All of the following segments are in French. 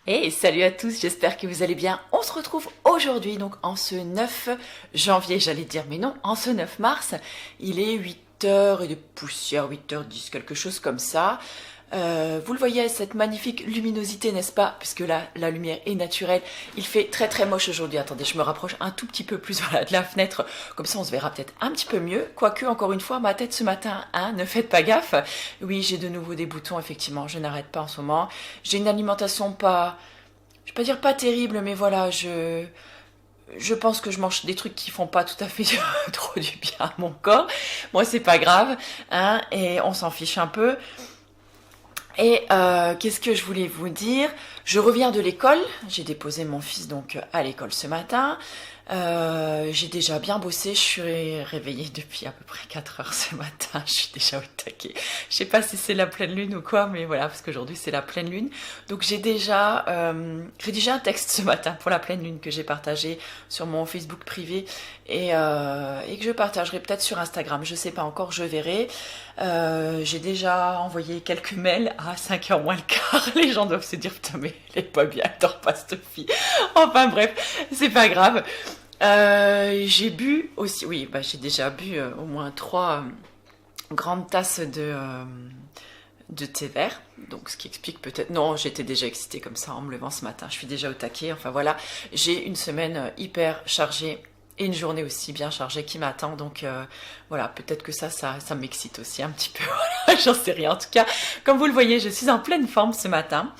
Et salut à tous, j'espère que vous allez bien. On se retrouve aujourd'hui, donc en ce 9 janvier, j'allais dire, mais non, en ce 9 mars. Il est 8 h et de poussière, 8 h 10, quelque chose comme ça. Vous le voyez, cette magnifique luminosité, n'est-ce pas? Puisque là, la lumière est naturelle. Il fait très très moche aujourd'hui. Attendez, je me rapproche un tout petit peu plus voilà, de la fenêtre. Comme ça, on se verra peut-être un petit peu mieux. Quoique, encore une fois, ma tête ce matin, hein, ne faites pas gaffe. Oui, j'ai de nouveau des boutons, effectivement. Je n'arrête pas en ce moment. J'ai une alimentation pas... Je vais pas dire pas terrible, mais voilà, je pense que je mange des trucs qui font pas tout à fait trop du bien à mon corps. Moi, c'est pas grave, hein, et on s'en fiche un peu. Et qu'est-ce que je voulais vous dire? Je reviens de l'école, j'ai déposé mon fils donc à l'école ce matin. J'ai déjà bien bossé, je suis réveillée depuis à peu près 4 heures ce matin, je suis déjà au taquet. Je sais pas si c'est la pleine lune ou quoi, mais voilà, parce qu'aujourd'hui c'est la pleine lune. Donc j'ai déjà rédigé un texte ce matin pour la pleine lune que j'ai partagé sur mon Facebook privé et que je partagerai peut-être sur Instagram, je sais pas encore, je verrai. J'ai déjà envoyé quelques mails à 5 h moins le quart, les gens doivent se dire putain mais elle est pas bien, elle dort pas cette fille. Enfin bref, c'est pas grave. J'ai bu aussi, oui, bah, j'ai déjà bu au moins 3 grandes tasses de thé vert. Donc ce qui explique peut-être... Non, j'étais déjà excitée comme ça en me levant ce matin. Je suis déjà au taquet. Enfin voilà, j'ai une semaine hyper chargée et une journée aussi bien chargée qui m'attend. Donc voilà, peut-être que ça m'excite aussi un petit peu. Voilà, j'en sais rien. En tout cas, comme vous le voyez, je suis en pleine forme ce matin.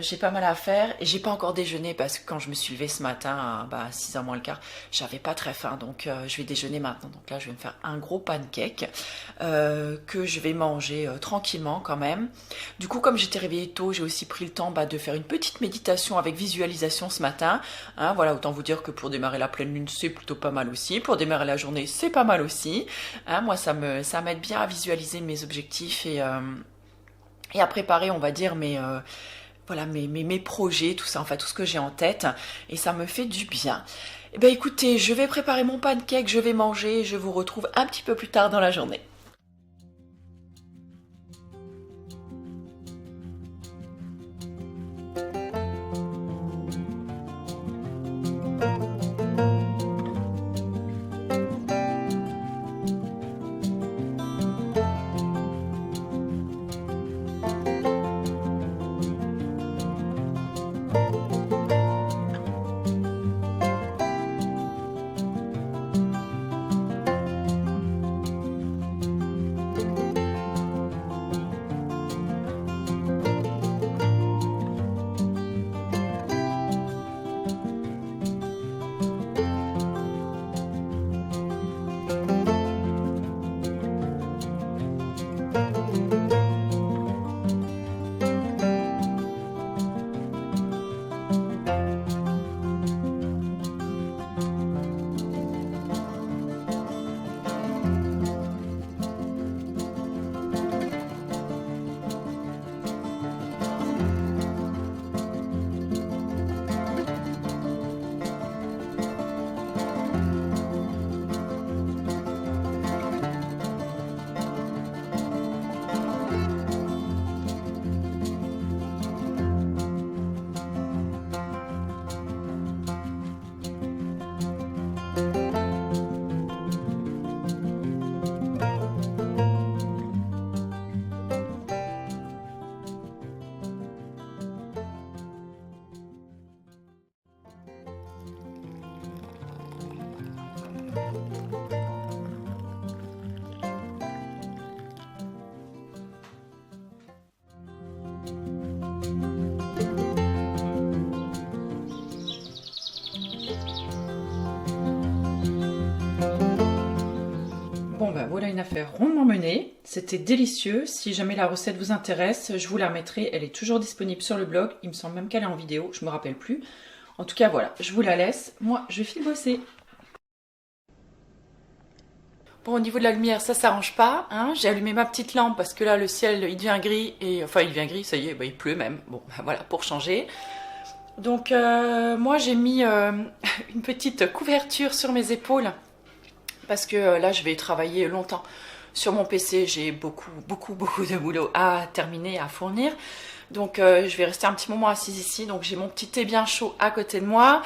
J'ai pas mal à faire et j'ai pas encore déjeuné parce que quand je me suis levée ce matin à 6 h moins le quart, j'avais pas très faim, donc je vais déjeuner maintenant. Donc là je vais me faire un gros pancake que je vais manger tranquillement quand même. Du coup, comme j'étais réveillée tôt, j'ai aussi pris le temps de faire une petite méditation avec visualisation ce matin, hein. Voilà, autant vous dire que pour démarrer la pleine lune c'est plutôt pas mal aussi, pour démarrer la journée c'est pas mal aussi, hein. Moi ça m'aide bien à visualiser mes objectifs et à préparer, on va dire, voilà, mes projets, tout ça, enfin tout ce que j'ai en tête, et ça me fait du bien. Eh bien écoutez, je vais préparer mon pancake, je vais manger, je vous retrouve un petit peu plus tard dans la journée. Bon ben voilà une affaire rondement menée, c'était délicieux. Si jamais la recette vous intéresse, je vous la mettrai, elle est toujours disponible sur le blog, il me semble même qu'elle est en vidéo, je me rappelle plus. En tout cas voilà, je vous la laisse, moi je file bosser. Bon, au niveau de la lumière, ça s'arrange pas, hein. J'ai allumé ma petite lampe parce que là le ciel il devient gris, et enfin il devient gris, ça y est, il pleut même, bon ben, voilà, pour changer. Donc moi j'ai mis une petite couverture sur mes épaules parce que là je vais travailler longtemps. Sur mon PC, j'ai beaucoup de boulot à terminer, à fournir. Donc je vais rester un petit moment assise ici. Donc j'ai mon petit thé bien chaud à côté de moi.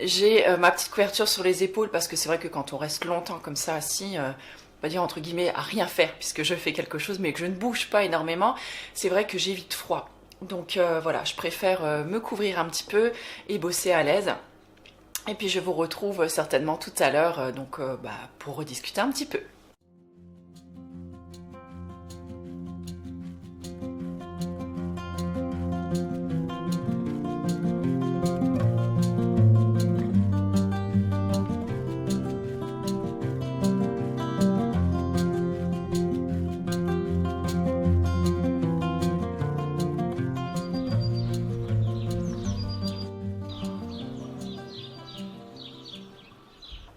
J'ai ma petite couverture sur les épaules parce que c'est vrai que quand on reste longtemps comme ça assis, on va dire entre guillemets à rien faire puisque je fais quelque chose mais que je ne bouge pas énormément, c'est vrai que j'ai vite froid. Donc voilà, je préfère me couvrir un petit peu et bosser à l'aise. Et puis je vous retrouve certainement tout à l'heure pour rediscuter un petit peu.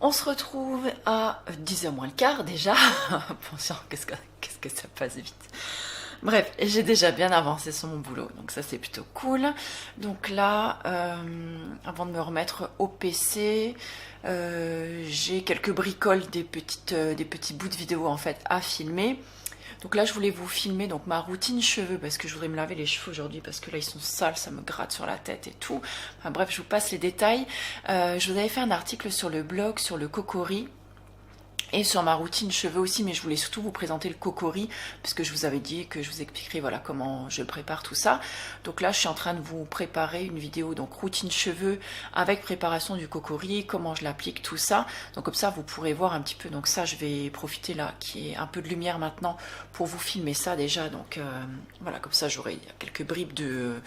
On se retrouve à 10h moins le quart déjà. Attention, qu'est-ce que ça passe vite. Bref, j'ai déjà bien avancé sur mon boulot, donc ça c'est plutôt cool. Donc là, avant de me remettre au PC, j'ai quelques bricoles, des petits bouts de vidéo en fait à filmer. Donc là, je voulais vous filmer donc ma routine cheveux parce que je voudrais me laver les cheveux aujourd'hui parce que là, ils sont sales, ça me gratte sur la tête et tout. Enfin bref, je vous passe les détails. Je vous avais fait un article sur le blog, sur le cocori. Et sur ma routine cheveux aussi, mais je voulais surtout vous présenter le cocori, parce que je vous avais dit que je vous expliquerai voilà, comment je prépare tout ça. Donc là, je suis en train de vous préparer une vidéo, donc routine cheveux avec préparation du cocori, comment je l'applique, tout ça. Donc comme ça, vous pourrez voir un petit peu. Donc ça, je vais profiter là, qu'il y ait un peu de lumière maintenant, pour vous filmer ça déjà. Donc voilà, comme ça, j'aurai quelques bribes de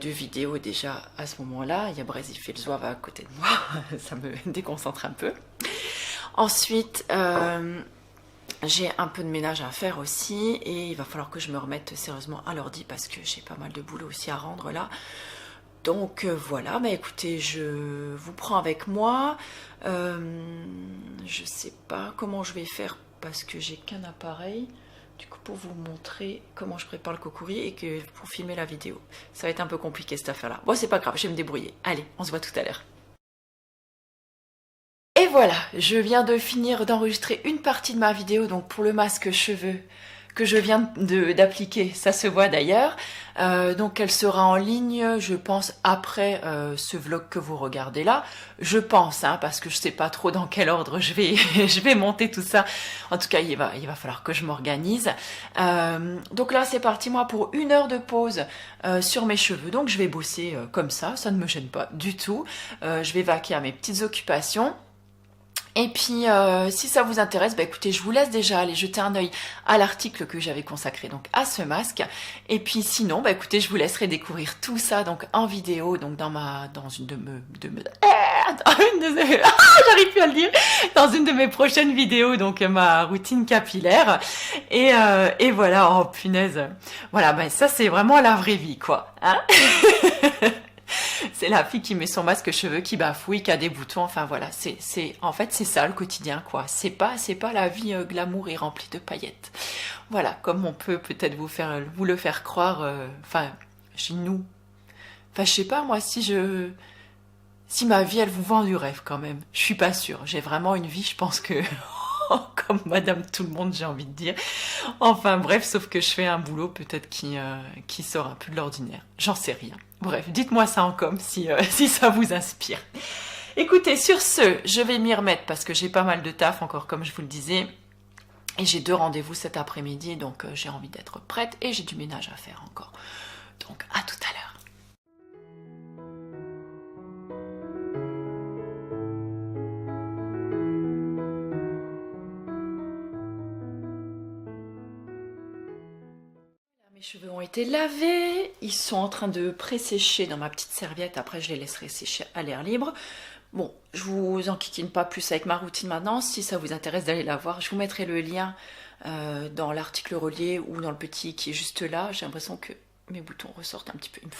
vidéos déjà à ce moment-là. Il y a Brésil qui fait le zouave à côté de moi, ça me déconcentre un peu. Ensuite, j'ai un peu de ménage à faire aussi et il va falloir que je me remette sérieusement à l'ordi parce que j'ai pas mal de boulot aussi à rendre là. Donc voilà, bah écoutez, je vous prends avec moi. Je sais pas comment je vais faire parce que j'ai qu'un appareil. Du coup, pour vous montrer comment je prépare le cocori et que pour filmer la vidéo. Ça va être un peu compliqué cette affaire-là. Bon, c'est pas grave, je vais me débrouiller. Allez, on se voit tout à l'heure. Et voilà, je viens de finir d'enregistrer une partie de ma vidéo donc pour le masque cheveux que je viens d'appliquer, ça se voit d'ailleurs. Donc elle sera en ligne, je pense, après ce vlog que vous regardez là. Je pense, hein, parce que je sais pas trop dans quel ordre je vais, je vais monter tout ça. En tout cas, il va falloir que je m'organise. Donc là, c'est parti, moi, pour 1 heure de pause sur mes cheveux. Donc je vais bosser comme ça ne me gêne pas du tout. Je vais vaquer à mes petites occupations. Et puis, si ça vous intéresse, bah écoutez, je vous laisse déjà aller jeter un œil à l'article que j'avais consacré donc à ce masque. Et puis sinon, bah écoutez, je vous laisserai découvrir tout ça donc en vidéo, donc dans une de j'arrive plus à le dire, dans une de mes prochaines vidéos, donc ma routine capillaire. Et voilà, oh punaise, voilà, bah ça c'est vraiment la vraie vie quoi, hein. C'est la fille qui met son masque cheveux, qui bafouille, qui a des boutons, enfin voilà, en fait c'est ça le quotidien quoi. C'est pas la vie glamour et remplie de paillettes. Voilà, comme on peut peut-être vous le faire croire, enfin chez nous. Enfin je sais pas moi si ma vie elle vous vend du rêve quand même. Je suis pas sûre. J'ai vraiment une vie, je pense que comme Madame Tout le Monde, j'ai envie de dire. Enfin bref, sauf que je fais un boulot peut-être qui sort un peu de l'ordinaire. J'en sais rien. Bref, dites-moi ça en com si ça vous inspire. Écoutez, sur ce, je vais m'y remettre parce que j'ai pas mal de taf encore, comme je vous le disais. Et j'ai 2 rendez-vous cet après-midi, donc j'ai envie d'être prête et j'ai du ménage à faire encore. Donc à tout à l'heure. Mes cheveux ont été lavés, ils sont en train de pré-sécher dans ma petite serviette, après je les laisserai sécher à l'air libre. Bon, je vous enquiquine pas plus avec ma routine maintenant, si ça vous intéresse d'aller la voir, je vous mettrai le lien dans l'article relié ou dans le petit qui est juste là. J'ai l'impression que mes boutons ressortent un petit peu, il me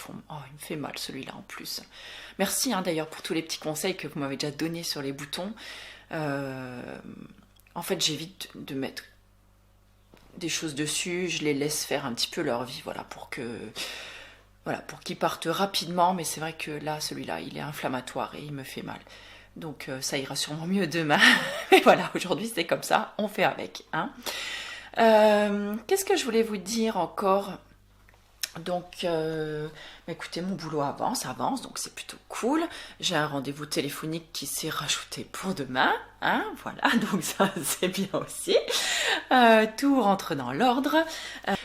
fait mal celui-là en plus. Merci hein, d'ailleurs pour tous les petits conseils que vous m'avez déjà donnés sur les boutons. En fait j'évite de mettre des choses dessus, je les laisse faire un petit peu leur vie, voilà, pour qu'ils partent rapidement, mais c'est vrai que là, celui-là, il est inflammatoire et il me fait mal. Donc ça ira sûrement mieux demain. Mais voilà, aujourd'hui c'est comme ça, on fait avec. Hein. Qu'est-ce que je voulais vous dire encore? Donc, écoutez, mon boulot avance, donc c'est plutôt cool. J'ai un rendez-vous téléphonique qui s'est rajouté pour demain, hein, voilà, donc ça c'est bien aussi. Tout rentre dans l'ordre.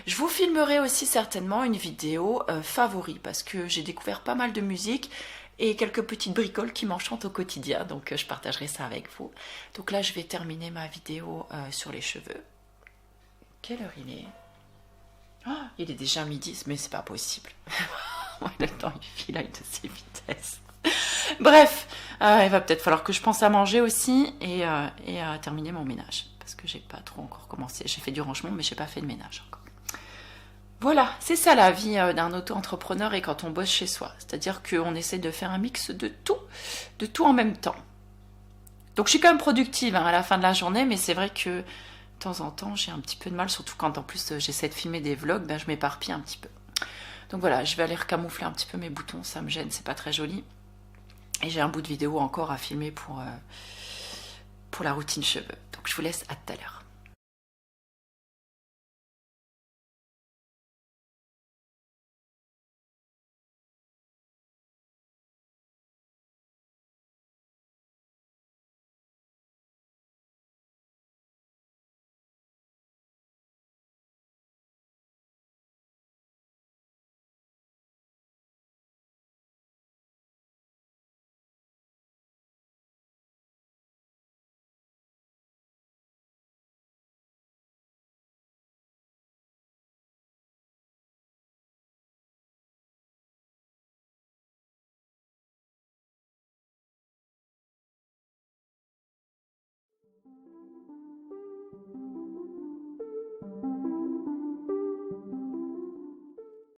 Je vous filmerai aussi certainement une vidéo favori parce que j'ai découvert pas mal de musique et quelques petites bricoles qui m'enchantent au quotidien, donc je partagerai ça avec vous. Donc là, je vais terminer ma vidéo sur les cheveux. Quelle heure il est? Oh, il est déjà midi, mais c'est pas possible. Le temps il file avec de ses vitesses. Bref, il va peut-être falloir que je pense à manger aussi et à terminer mon ménage. Parce que j'ai pas trop encore commencé. J'ai fait du rangement, mais j'ai pas fait de ménage encore. Voilà, c'est ça la vie d'un auto-entrepreneur et quand on bosse chez soi. C'est-à-dire qu'on essaie de faire un mix de tout en même temps. Donc je suis quand même productive à la fin de la journée, mais c'est vrai que de temps en temps, j'ai un petit peu de mal, surtout quand en plus j'essaie de filmer des vlogs, je m'éparpille un petit peu. Donc voilà, je vais aller recamoufler un petit peu mes boutons, ça me gêne, c'est pas très joli. Et j'ai un bout de vidéo encore à filmer pour la routine cheveux. Donc je vous laisse à tout à l'heure.